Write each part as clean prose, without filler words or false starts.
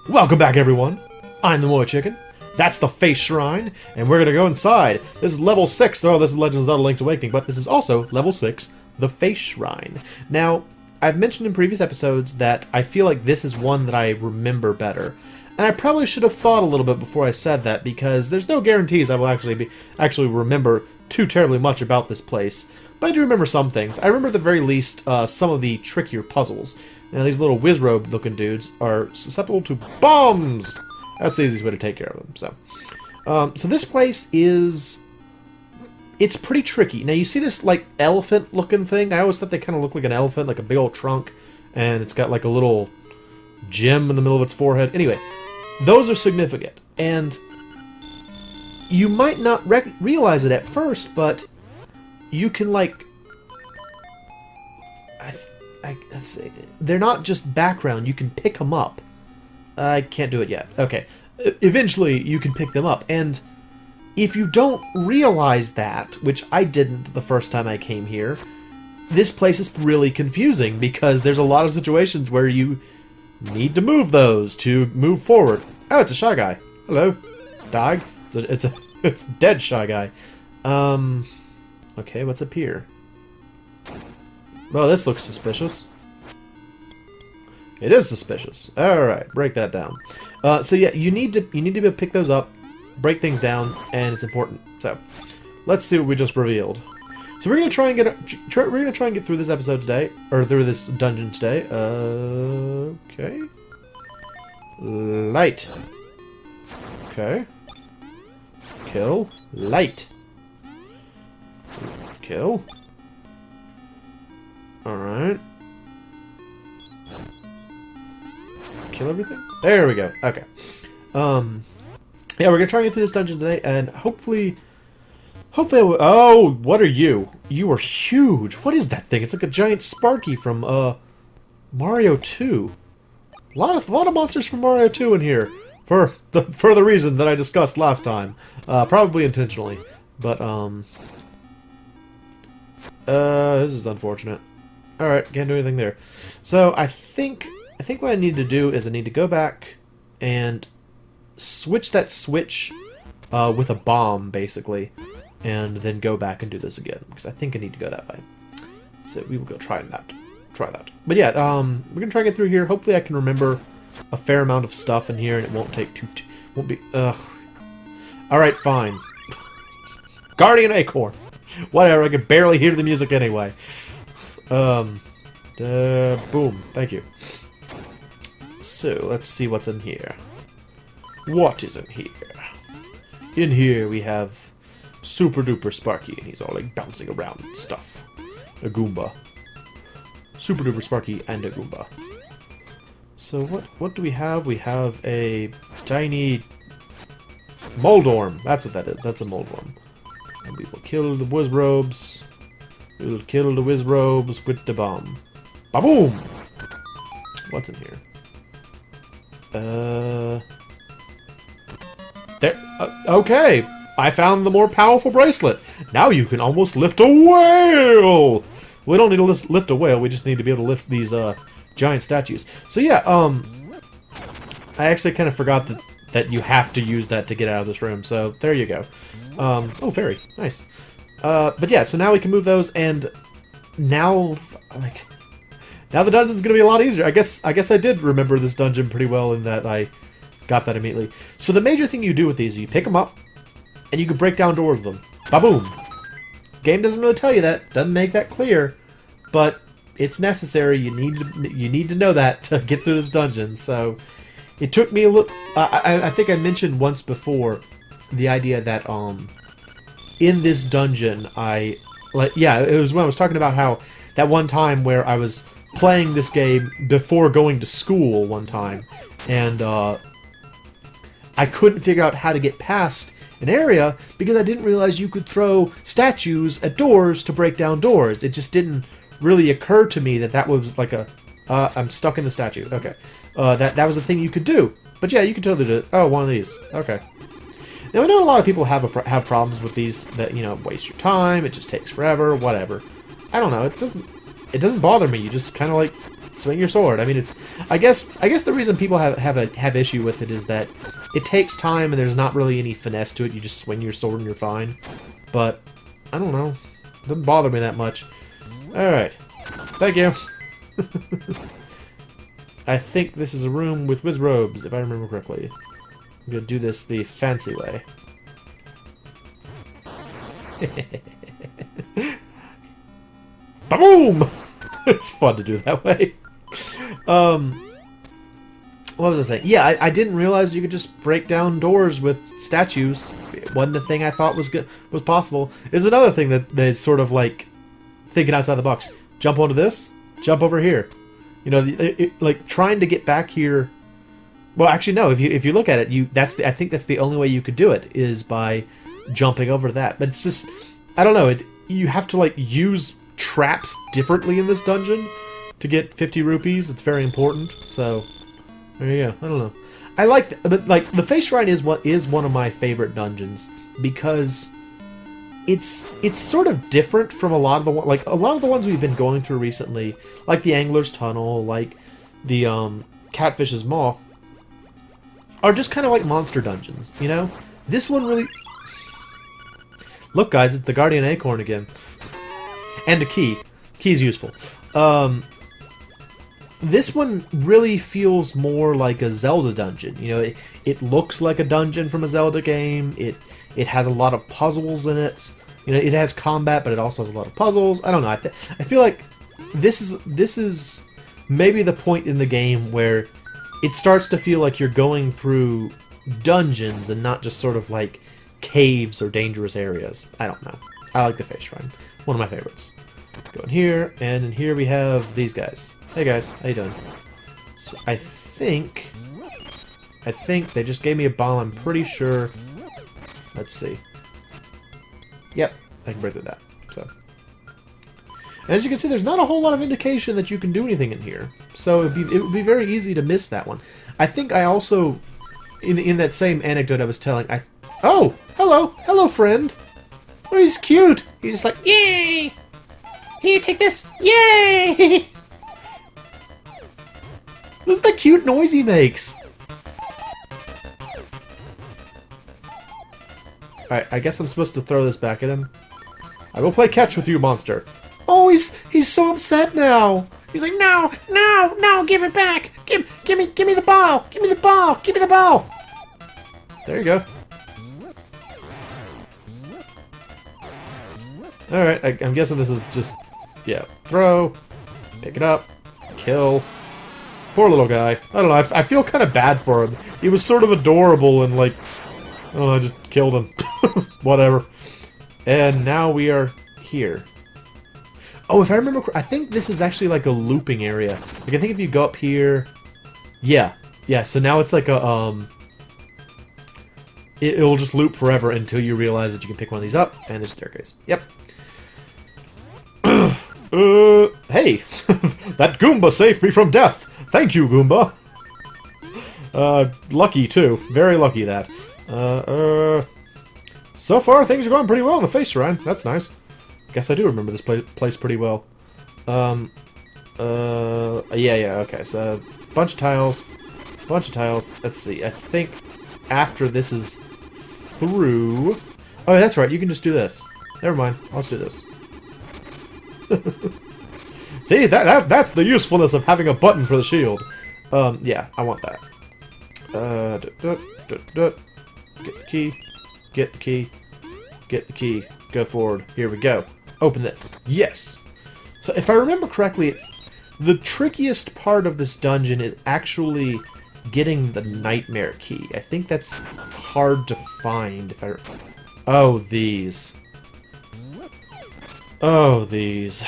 Welcome back, everyone. I'm the MoeChicken. That's the face shrine, and we're gonna go inside. This is level 6. Oh, this is Legend of Zelda: Link's Awakening, but this is also level 6, the face shrine. Now, I've mentioned in previous episodes that I feel like this is one that I remember better. And I probably should have thought a little bit before I said that, because there's no guarantees I will actually remember too terribly much about this place. But I do remember some things. I remember at the very least some of the trickier puzzles. Now, these little whiz-robe looking dudes are susceptible to bombs! That's the easiest way to take care of them. So this place is... It's pretty tricky. Now, you see this, like, elephant-looking thing? I always thought they kind of look like an elephant, like a big old trunk. And it's got, like, a little gem in the middle of its forehead. Anyway, those are significant. And you might not realize it at first, but you can, like... let's see. They're not just background. You can pick them up. I can't do it yet. Okay. Eventually, you can pick them up. And if you don't realize that, which I didn't the first time I came here, this place is really confusing because there's a lot of situations where you need to move those to move forward. Oh, it's a Shy Guy. Hello. Dog. It's a dead Shy Guy. Okay, what's up here? Well, this looks suspicious. It is suspicious. Alright, break that down. So yeah, you need to be able to pick those up, break things down, and it's important. So, let's see what we just revealed. So we're gonna try and get through this episode today, or through this dungeon today. Okay. Light. Okay. Kill. Light. Kill. Alright. Kill everything? There we go. Okay. Yeah, we're gonna try and get through this dungeon today, and hopefully oh, what are you? You are huge. What is that thing? It's like a giant Sparky from, Mario 2. A lot of monsters from Mario 2 in here. For the reason that I discussed last time. Probably intentionally. But, this is unfortunate. Alright, can't do anything there. So, I think what I need to do is I need to go back and switch that switch with a bomb, basically, and then go back and do this again, because I think I need to go that way. So we will go try that. But yeah, we're gonna try and get through here. Hopefully I can remember a fair amount of stuff in here, and it won't take won't be, Alright, fine. Guardian Acorn. Whatever, I can barely hear the music anyway. Boom. Thank you. So, let's see what's in here. What is in here? In here we have Super Duper Sparky, and he's all like bouncing around and stuff. A Goomba. Super Duper Sparky and a Goomba. So what do we have? We have a tiny Moldorm. That's what that is. That's a Moldorm. And we will kill the Wizzrobes. We will kill the Wizzrobes with the bomb. Ba-boom! What's in here? There. Okay! I found the more powerful bracelet! Now you can almost lift a whale! We don't need to lift a whale, we just need to be able to lift these, giant statues. So yeah, I actually kind of forgot that you have to use that to get out of this room, so there you go. Oh, fairy. Nice. But yeah, so now we can move those, and now, like... Now the dungeon's gonna be a lot easier. I guess I did remember this dungeon pretty well in that I got that immediately. So the major thing you do with these is you pick them up, and you can break down doors with them. Ba-boom! Game doesn't really tell you that, doesn't make that clear, but it's necessary. You need to know that to get through this dungeon. So it took me a little. I think I mentioned once before the idea that in this dungeon it was when I was talking about how that one time where I was playing this game before going to school one time, and I couldn't figure out how to get past an area because I didn't realize you could throw statues at doors to break down doors. It just didn't really occur to me that was like a I'm stuck in the statue. Okay, that was a thing you could do. But yeah, you can totally do it. Oh, one of these. Okay. Now I know a lot of people have problems with these that, you know, waste your time. It just takes forever. Whatever. I don't know. It doesn't bother me. You just kind of like Swing your sword. I mean, it's... I guess the reason people have issue with it is that it takes time and there's not really any finesse to it. You just swing your sword and you're fine. But, I don't know. It doesn't bother me that much. Alright. Thank you. I think this is a room with wizrobes, if I remember correctly. I'm gonna do this the fancy way. Boom! It's fun to do that way. What was I saying? Yeah, I didn't realize you could just break down doors with statues. It wasn't a thing I thought was possible. Is another thing that is sort of like thinking outside the box. Jump onto this, jump over here. You know, like trying to get back here. Well, actually, no. If you look at it, I think that's the only way you could do it is by jumping over that. But it's just, I don't know. You have to like use traps differently in this dungeon to get 50 rupees. It's very important. So there you go. I don't know. I like, but like the face shrine is one of my favorite dungeons because it's sort of different from a lot of the ones we've been going through recently, like the Angler's Tunnel, like the Catfish's Maw, are just kind of like monster dungeons, you know? This one really... Look, guys, it's the Guardian Acorn again. And a key. Key's useful. This one really feels more like a Zelda dungeon. You know, it looks like a dungeon from a Zelda game. It has a lot of puzzles in it. You know, it has combat, but it also has a lot of puzzles. I don't know. I feel like this is maybe the point in the game where it starts to feel like you're going through dungeons and not just sort of like caves or dangerous areas. I don't know. I like the face shrine. One of my favorites. Go in here, and in here we have these guys. Hey guys, how you doing? So I think they just gave me a bomb. I'm pretty sure. Let's see. Yep, I can break through that. So, and as you can see, there's not a whole lot of indication that you can do anything in here. So it would be very easy to miss that one. I think I also, in that same anecdote I was telling, oh, hello, friend. Oh, he's cute. He's just like, yay! Here, take this, yay! This is the cute noise he makes. Alright, I guess I'm supposed to throw this back at him. I will play catch with you, monster. Oh, he's so upset now. He's like, no, give it back. Give me the ball. Give me the ball. Give me the ball. There you go. Alright, I'm guessing this is just, yeah, throw, pick it up, kill. Poor little guy. I don't know, I feel kind of bad for him. He was sort of adorable and like, I don't know, I just killed him. Whatever. And now we are here. Oh, if I remember, I think this is actually like a looping area. Like, I think if you go up here... Yeah, so now it's like a, It'll just loop forever until you realize that you can pick one of these up, and there's a staircase. Yep. Hey! That Goomba saved me from death! Thank you, Goomba! Lucky, too. Very lucky, that. So far, things are going pretty well in the face shrine. That's nice. Guess I do remember this place pretty well. Yeah, okay, so, bunch of tiles. Let's see, I think after this is through... Oh, that's right, you can just do this. Never mind, I'll just do this. See, that's the usefulness of having a button for the shield. Yeah, I want that. Get the key. Get the key. Get the key. Go forward. Here we go. Open this. Yes! So if I remember correctly, the trickiest part of this dungeon is actually getting the nightmare key. I think that's hard to find. Oh, these. Oh, these.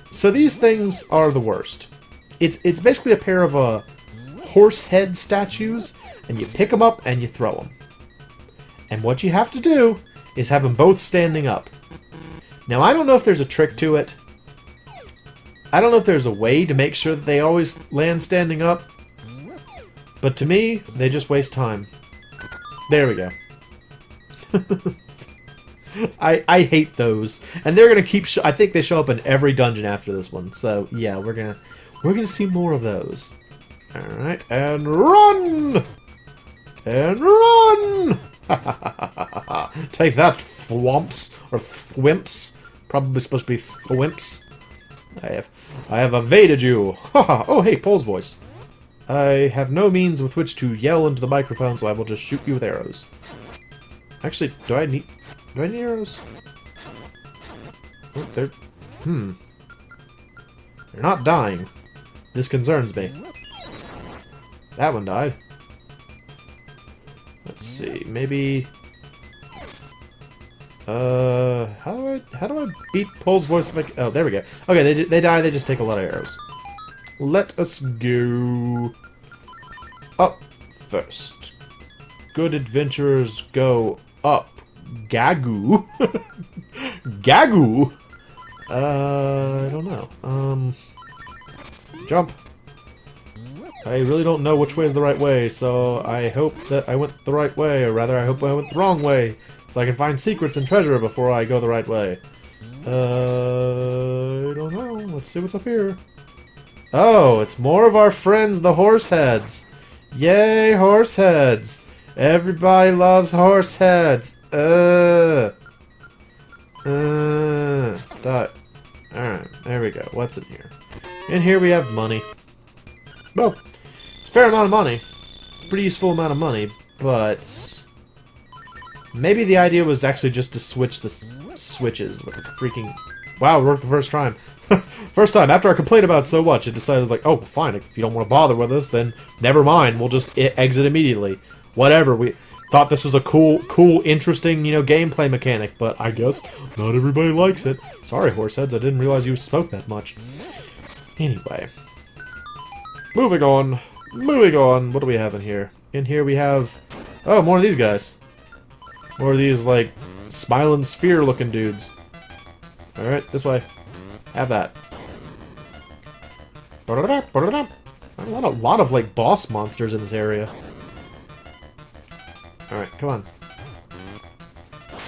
So these things are the worst. It's basically a pair of horse head statues, and you pick them up and you throw them. And what you have to do is have them both standing up. Now, I don't know if there's a trick to it. I don't know if there's a way to make sure that they always land standing up. But to me, they just waste time. There we go. I hate those. And they're gonna keep... I think they show up in every dungeon after this one. So, yeah, we're We're gonna see more of those. Alright, and run! And run! Take that, thwomps, or thwimps. Probably supposed to be thwimps. I have evaded you. Oh, hey, Pole's voice. I have no means with which to yell into the microphone, so I will just shoot you with arrows. Actually, do I need arrows? Oh, they're not dying. This concerns me. That one died. Let's see, maybe. How do I beat Pole's voice? Oh, there we go. Okay, they die. They just take a lot of arrows. Let us go up first. Good adventurers go up. Gagoo. Gagoo. I don't know. Jump. I really don't know which way is the right way, so I hope that I went the right way, or rather, I hope I went the wrong way, so I can find secrets and treasure before I go the right way. I don't know. Let's see what's up here. Oh, it's more of our friends, the horse heads. Yay, horse heads. Everybody loves horse heads. Die. Alright, there we go. What's in here? In here we have money. Well, it's a fair amount of money. Pretty useful amount of money, but maybe the idea was actually just to switch the switches with the freaking... Wow, it worked the first time. First time, after I complained about it so much, it decided, like, oh, fine, if you don't want to bother with us, then never mind, we'll just exit immediately. Whatever, we thought this was a cool, interesting, you know, gameplay mechanic, but I guess not everybody likes it. Sorry, horseheads, I didn't realize you spoke that much. Anyway. Moving on, what do we have in here? In here we have, oh, more of these guys. More of these, like, smiling sphere-looking dudes. Alright, this way. Have that. A lot of, like, boss monsters in this area. Alright, come on.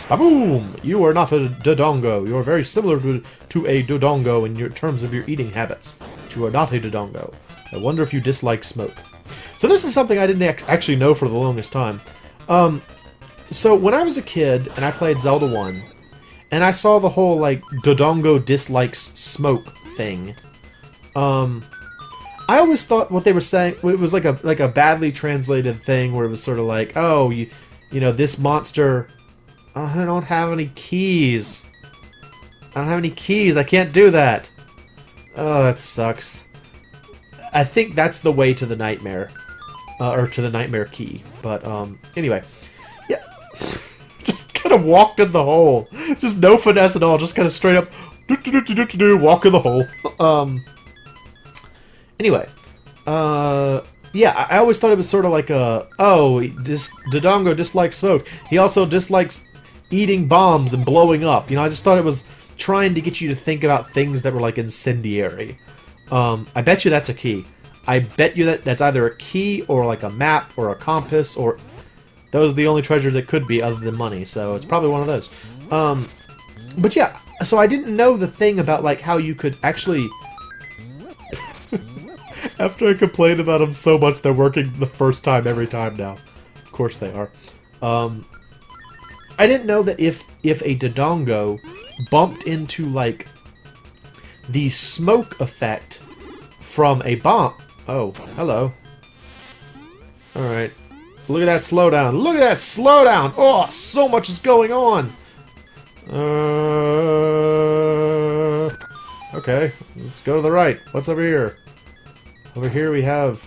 Ba-boom! You are not a Dodongo. You are very similar to a Dodongo in your terms of your eating habits. But you are not a Dodongo. I wonder if you dislike smoke. So this is something I didn't actually know for the longest time. So when I was a kid, and I played Zelda 1, and I saw the whole, like, Dodongo dislikes smoke thing, I always thought what they were saying, it was like a badly translated thing where it was sort of like, oh, you know, this monster, I don't have any keys. I don't have any keys, I can't do that. Oh, that sucks. I think that's the way to the nightmare. Or to the nightmare key. But, anyway. Yeah. Just kind of walked in the hole. Just no finesse at all. Just kind of straight up walk in the hole. Anyway. Yeah, I always thought it was sort of like a... Oh, Dodongo dislikes smoke. He also dislikes eating bombs and blowing up. You know, I just thought it was trying to get you to think about things that were, like, incendiary. I bet you that's a key. I bet you that's either a key or like a map or a compass or... Those are the only treasures it could be other than money, so it's probably one of those. But yeah, so I didn't know the thing about like how you could actually... After I complained about them so much, they're working the first time every time now. Of course they are. I didn't know that if a Dodongo bumped into like the smoke effect from a bomb... Oh, hello. Alright. Look at that slowdown. Look at that slowdown! Oh, so much is going on! Okay, let's go to the right. What's over here? Over here we have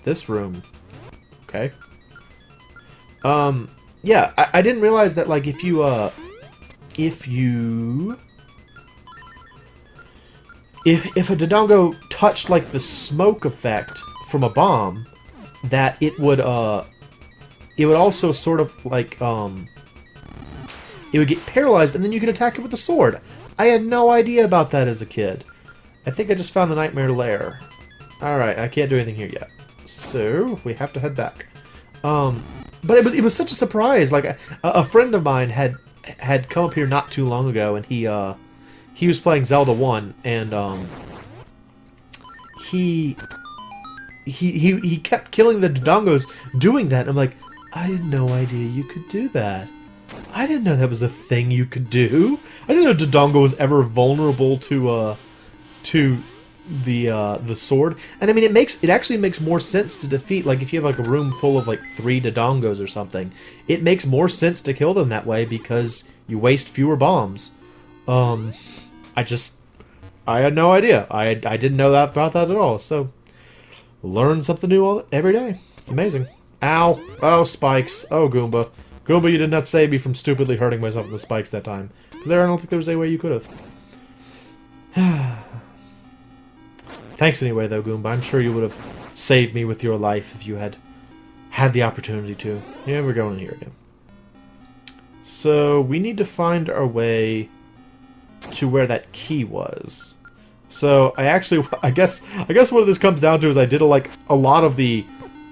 this room. Okay. Yeah, I didn't realize that, like, if you If a Dodongo touched, like, the smoke effect from a bomb, that it would also sort of, like, it would get paralyzed, and then you could attack it with a sword. I had no idea about that as a kid. I think I just found the Nightmare Lair. Alright, I can't do anything here yet. So, we have to head back. But it was such a surprise. Like, a friend of mine had come up here not too long ago, and he was playing Zelda 1, and he kept killing the Dodongos doing that. And I'm like, I had no idea you could do that. I didn't know that was a thing you could do. I didn't know Dodongo was ever vulnerable to the sword. And I mean, it actually makes more sense to defeat, like, if you have like a room full of like 3 Dodongos or something. It makes more sense to kill them that way because you waste fewer bombs. I had no idea. I didn't know that about that at all. So learn something new every day. It's amazing. Ow! Oh, spikes! Oh, Goomba! Goomba, you did not save me from stupidly hurting myself with the spikes that time. Because I don't think there was any way you could have. Thanks anyway, though, Goomba. I'm sure you would have saved me with your life if you had had the opportunity to. Yeah, we're going in here again. So, we need to find our way to where that key was. So, I guess what this comes down to is I did a lot of the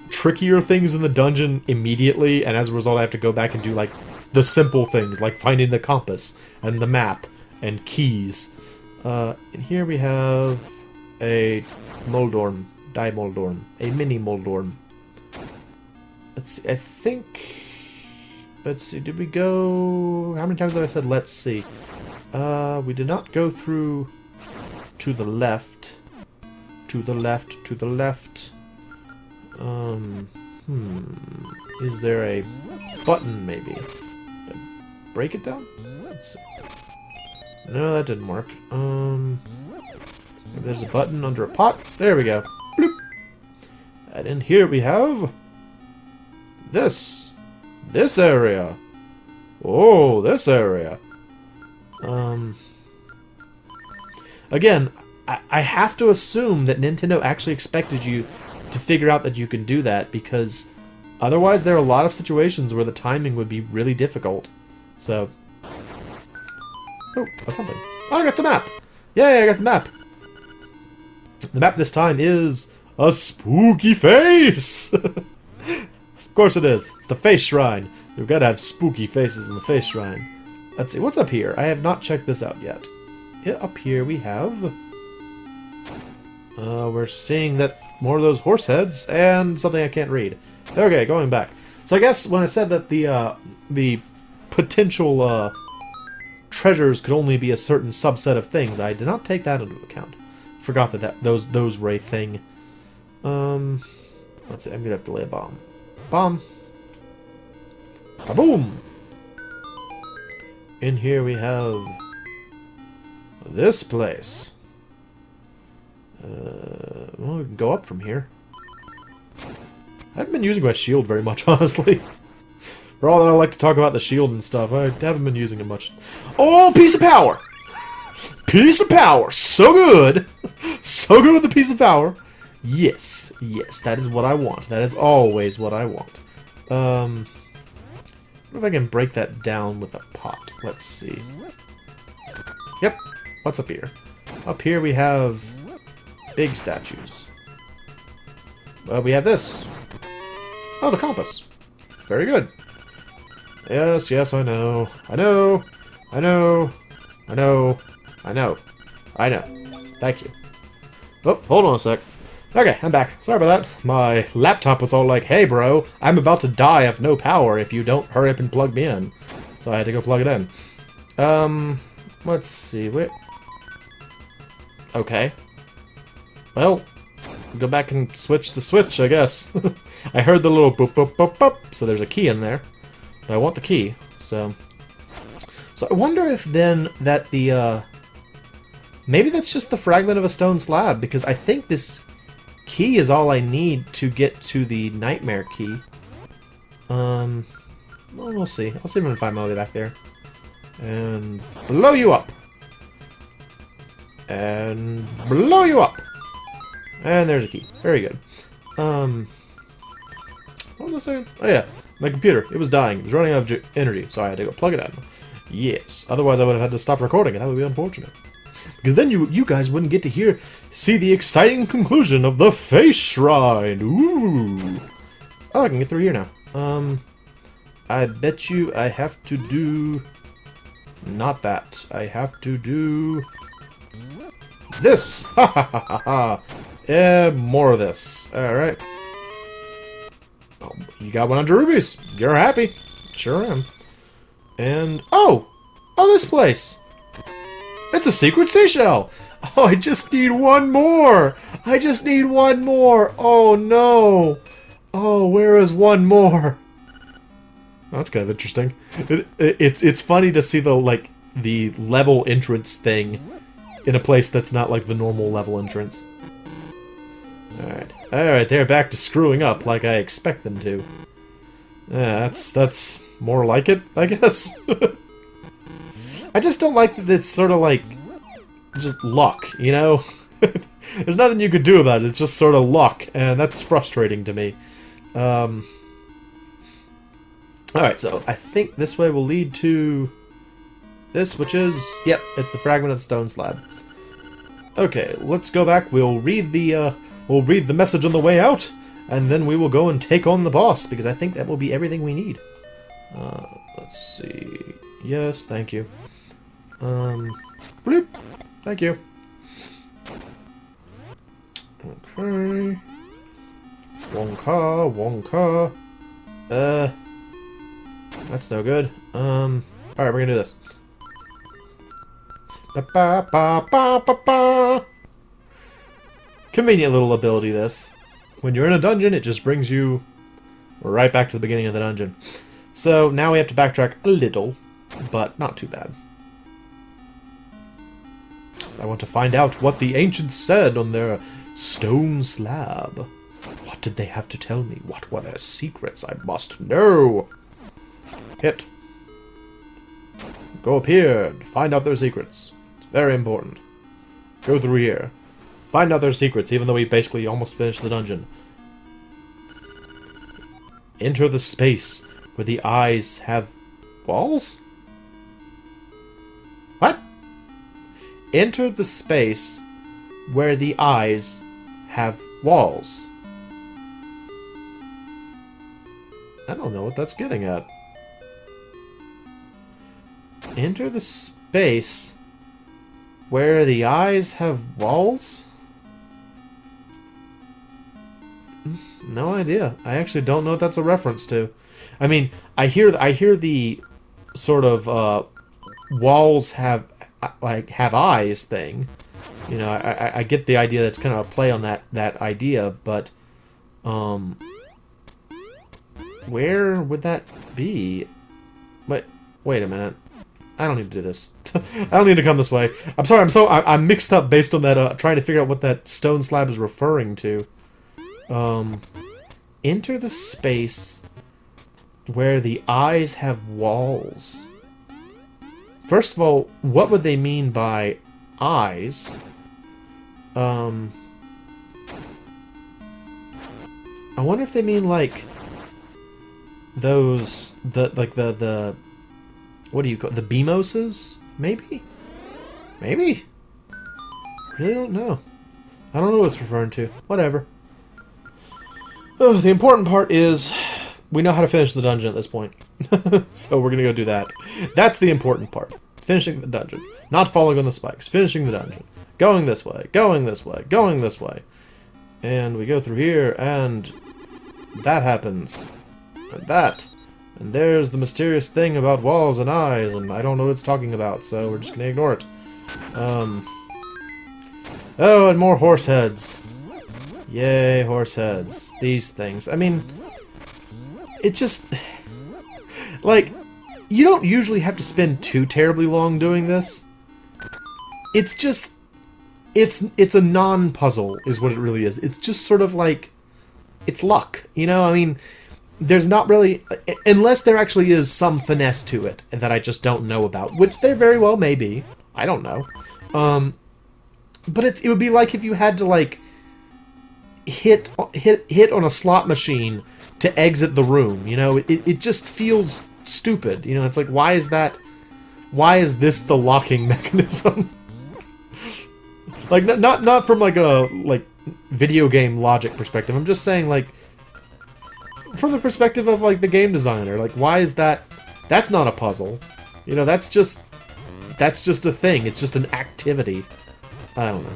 trickier things in the dungeon immediately, and as a result I have to go back and do like the simple things, like finding the compass and the map and keys. And here we have a Moldorm, Moldorm, a mini Moldorm. Let's see, I think... Let's see, did we go... How many times have I said let's see? We did not go through to the left. To the left, to the left. Is there a button, maybe? Break it down? Let's see. No, that didn't work. Maybe there's a button under a pot. There we go. Bloop. And in here we have... This area. Oh, this area. Again, I have to assume that Nintendo actually expected you to figure out that you can do that, because otherwise there are a lot of situations where the timing would be really difficult. So... Oh, that's something. Oh, I got the map! Yay, I got the map! The map this time is a spooky face! Of course it is. It's the face shrine. We've got to have spooky faces in the face shrine. Let's see, what's up here? I have not checked this out yet. Yeah, up here we have... we're seeing that more of those horse heads and something I can't read. Okay, going back. So I guess when I said that the potential treasures could only be a certain subset of things, I did not take that into account. Forgot that those were a thing. Let's see. I'm gonna have to lay a bomb. Bomb. Ba-boom. In here we have this place. Well, we can go up from here. I haven't been using my shield very much, honestly. For all that I like to talk about the shield and stuff, I haven't been using it much. Oh, piece of power! Piece of power! So good! So good with the piece of power. Yes, yes, that is what I want. That is always what I want. I wonder if I can break that down with a pot. Let's see. Yep. What's up here? Up here we have big statues. Well, we have this. Oh, the compass. Very good. Yes, yes, I know. I know. I know. I know. I know. I know. Thank you. Oh, hold on a sec. Okay, I'm back. Sorry about that. My laptop was all like, hey bro, I'm about to die of no power if you don't hurry up and plug me in. So I had to go plug it in. Let's see. Wait. Okay. Well, go back and switch the switch, I guess. I heard the little boop boop boop boop, so there's a key in there. But I want the key, so I wonder if then that the, maybe that's just the fragment of a stone slab, because I think this key is all I need to get to the nightmare key. Well, we'll see. I'll see if I can find my way back there. And blow you up. And blow you up. And there's a key. Very good. What was I saying? Oh yeah, my computer. It was dying. It was running out of energy, so I had to go plug it in. Yes. Otherwise, I would have had to stop recording, and that would be unfortunate. Because then you guys wouldn't get to see the exciting conclusion of the Face Shrine. Ooh. Oh, I can get through here now. I bet you I have to do... Not that. I have to do... This! Ha ha ha ha ha! More of this. Alright. Oh, you got 100 rubies. You're happy. Sure am. And... Oh! Oh, this place! It's a secret seashell! Oh, I just need one more! I just need one more! Oh, no! Oh, where is one more? That's kind of interesting. It's funny to see the level entrance thing in a place that's not like the normal level entrance. Alright. Alright, they're back to screwing up like I expect them to. Yeah, that's more like it, I guess. I just don't like that it's sort of like just luck, you know? There's nothing you could do about it, it's just sort of luck, and that's frustrating to me. Alright, so I think this way will lead to this, which is... Yep, it's the fragment of the stone slab. Okay, let's go back, we'll read the message on the way out, and then we will go and take on the boss, because I think that will be everything we need. Let's see... Yes, thank you. Bloop! Thank you. Okay. Wonka. That's no good. Alright, we're gonna do this. Ba-ba-ba-ba-ba-ba. Convenient little ability, this. When you're in a dungeon, it just brings you right back to the beginning of the dungeon. So, now we have to backtrack a little, but not too bad. So I want to find out what the ancients said on their stone slab. What did they have to tell me? What were their secrets? I must know! Hit. Go up here and find out their secrets. It's very important. Go through here. Find out their secrets, even though we basically almost finished the dungeon. Enter the space where the eyes have walls? What? Enter the space where the eyes have walls. I don't know what that's getting at. Enter the space where the eyes have walls? No idea. I actually don't know what that's a reference to. I mean, I hear the sort of walls have eyes thing. You know, I get the idea that's kind of a play on that idea, but where would that be? Wait a minute. I don't need to do this. I don't need to come this way. I'm sorry. I'm mixed up based on that. Trying to figure out what that stone slab is referring to. Enter the space where the eyes have walls. First of all, what would they mean by eyes? I wonder if they mean like those the what do you call the Beamoses? Maybe? Maybe? I really don't know. I don't know what it's referring to. Whatever. Oh, the important part is we know how to finish the dungeon at this point. So we're gonna go do that. That's the important part. Finishing the dungeon. Not falling on the spikes. Finishing the dungeon. Going this way. Going this way. Going this way. And we go through here, and that happens. And that. And there's the mysterious thing about walls and eyes, and I don't know what it's talking about, so we're just gonna ignore it. Oh, and more horse heads. Yay, horse heads. These things. I mean, it just... Like, you don't usually have to spend too terribly long doing this. It's just... It's a non-puzzle, is what it really is. It's just sort of like... It's luck, you know? I mean, there's not really... Unless there actually is some finesse to it that I just don't know about, which there very well may be. I don't know. But it would be like if you had to, like... hit on a slot machine to exit the room, you know? It just feels stupid, you know? It's like, why is this the locking mechanism? Like, not from like a video game logic perspective. I'm just saying, like, from the perspective of like the game designer, like, why is that's not a puzzle, you know? That's just a thing. It's just an activity. I don't know.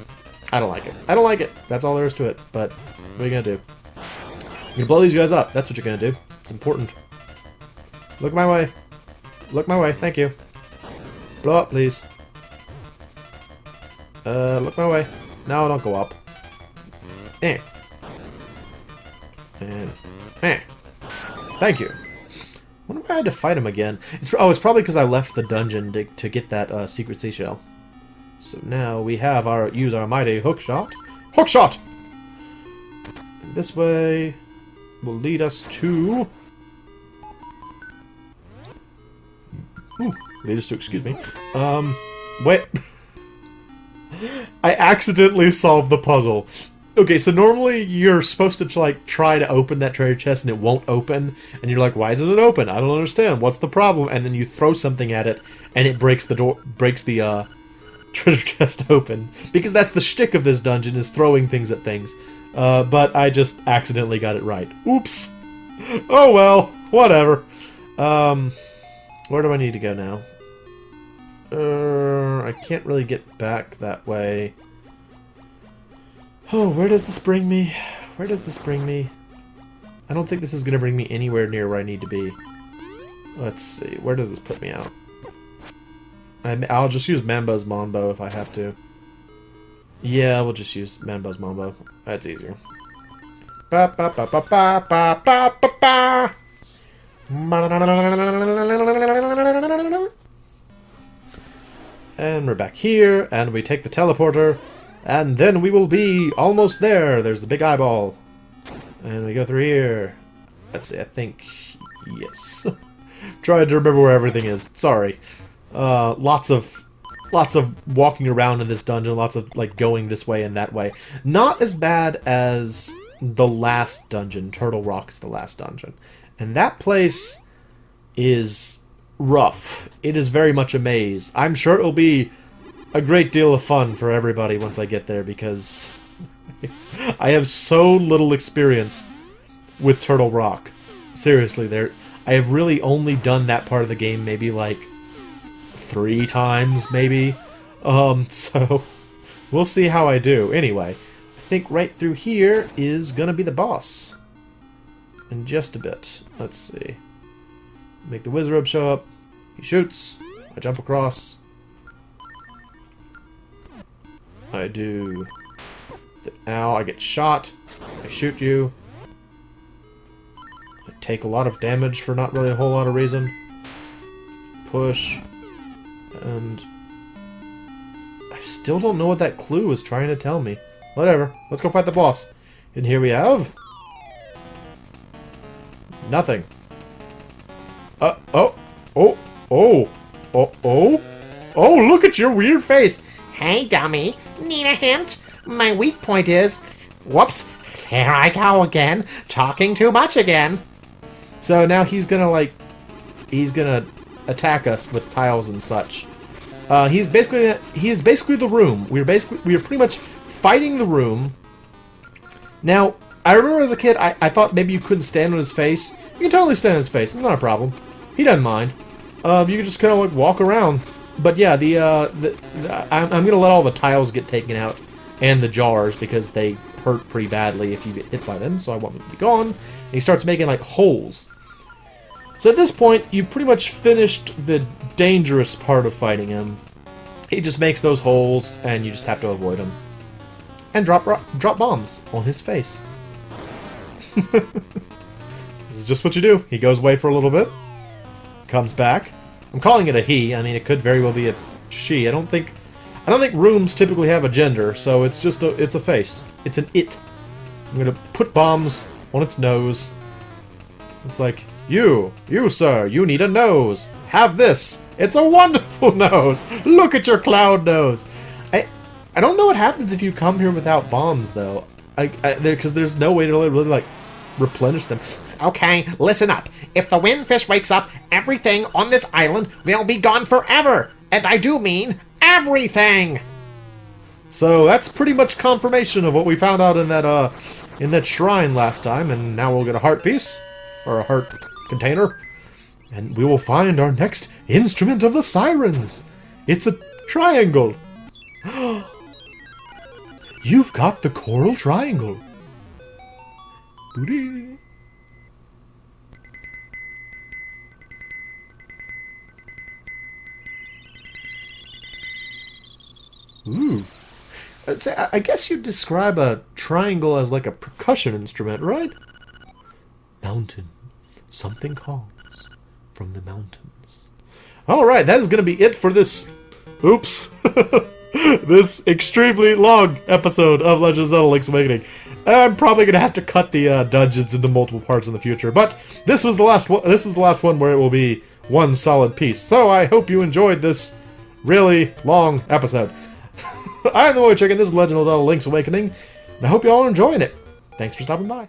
I don't like it. I don't like it. That's all there is to it. But what are you gonna do? You're gonna blow these guys up. That's what you're gonna do. It's important. Look my way. Look my way. Thank you. Blow up, please. Look my way. No, don't go up. Eh. And eh. Thank you. Wonder why I had to fight him again. It's probably because I left the dungeon to get that secret seashell. So now we have use our mighty hook shot. Hook shot. And this way will lead us to. Lead us to. Excuse me. Wait. I accidentally solved the puzzle. Okay, so normally you're supposed to like try to open that treasure chest and it won't open, and you're like, "Why isn't it open? I don't understand. What's the problem?" And then you throw something at it, and it breaks the treasure chest open, because that's the shtick of this dungeon, is throwing things at things. But I just accidentally got it right. Oops. Oh well, whatever. Where do I need to go now? I can't really get back that way. Oh, where does this bring me? Where does this bring me? I don't think this is going to bring me anywhere near where I need to be. Let's see. Where does this put me out? I'll just use Mambo's Mambo if I have to. Yeah, we'll just use Mambo's Mambo. That's easier. Ba ba ba ba ba ba ba ba ba. And we're back here, and we take the teleporter, and then we will be almost there. There's the big eyeball. And we go through here. Let's see, I think... yes. Trying to remember where everything is. Sorry. Lots of walking around in this dungeon, lots of like going this way and that way. Not as bad as the last dungeon. Turtle Rock is the last dungeon. And that place is rough. It is very much a maze. I'm sure it will be a great deal of fun for everybody once I get there, because I have so little experience with Turtle Rock. Seriously, I have really only done that part of the game maybe like 3 times, maybe. So we'll see how I do. Anyway, I think right through here is gonna be the boss. In just a bit. Let's see. Make the Wizrobe show up. He shoots. I jump across. I do... ow, I get shot. I shoot you. I take a lot of damage for not really a whole lot of reason. Push. And... I still don't know what that clue is trying to tell me. Whatever. Let's go fight the boss. And here we have... nothing. Oh, look at your weird face. Hey, dummy. Need a hint? My weak point is... whoops. Here I go again. Talking too much again. So now he's gonna, he's gonna attack us with tiles and such. He is basically the room. We are pretty much fighting the room. Now, I remember as a kid, I thought maybe you couldn't stand on his face. You can totally stand on his face. It's not a problem. He doesn't mind. You can just kind of like walk around. But yeah, I'm gonna let all the tiles get taken out and the jars, because they hurt pretty badly if you get hit by them. So I want them to be gone. And he starts making like holes. So at this point, you pretty much finished the dangerous part of fighting him. He just makes those holes, and you just have to avoid them and drop bombs on his face. This is just what you do. He goes away for a little bit, comes back. I'm calling it a he. I mean, it could very well be a she. I don't think rooms typically have a gender, so it's just it's a face. It's an it. I'm gonna put bombs on its nose. It's like, you sir, you need a nose. Have this. It's a wonderful nose. Look at your cloud nose. I don't know what happens if you come here without bombs, though. Because there's no way to really like replenish them. Okay, listen up. If the windfish wakes up, everything on this island will be gone forever. And I do mean everything. So that's pretty much confirmation of what we found out in that shrine last time. And now we'll get a heart piece, or a heart container, and we will find our next instrument of the sirens. It's a triangle. You've got the coral triangle. Booty. Ooh. I guess you'd describe a triangle as like a percussion instrument, right? Mountain. Something calls from the mountains. Alright, that is going to be it for this... Oops. This extremely long episode of Legend of Zelda Link's Awakening. I'm probably going to have to cut the dungeons into multiple parts in the future, but this was the last one. This is the last one where it will be one solid piece. So I hope you enjoyed this really long episode. I'm the MoeChicken, this is Legend of Zelda Link's Awakening, and I hope you all are enjoying it. Thanks for stopping by.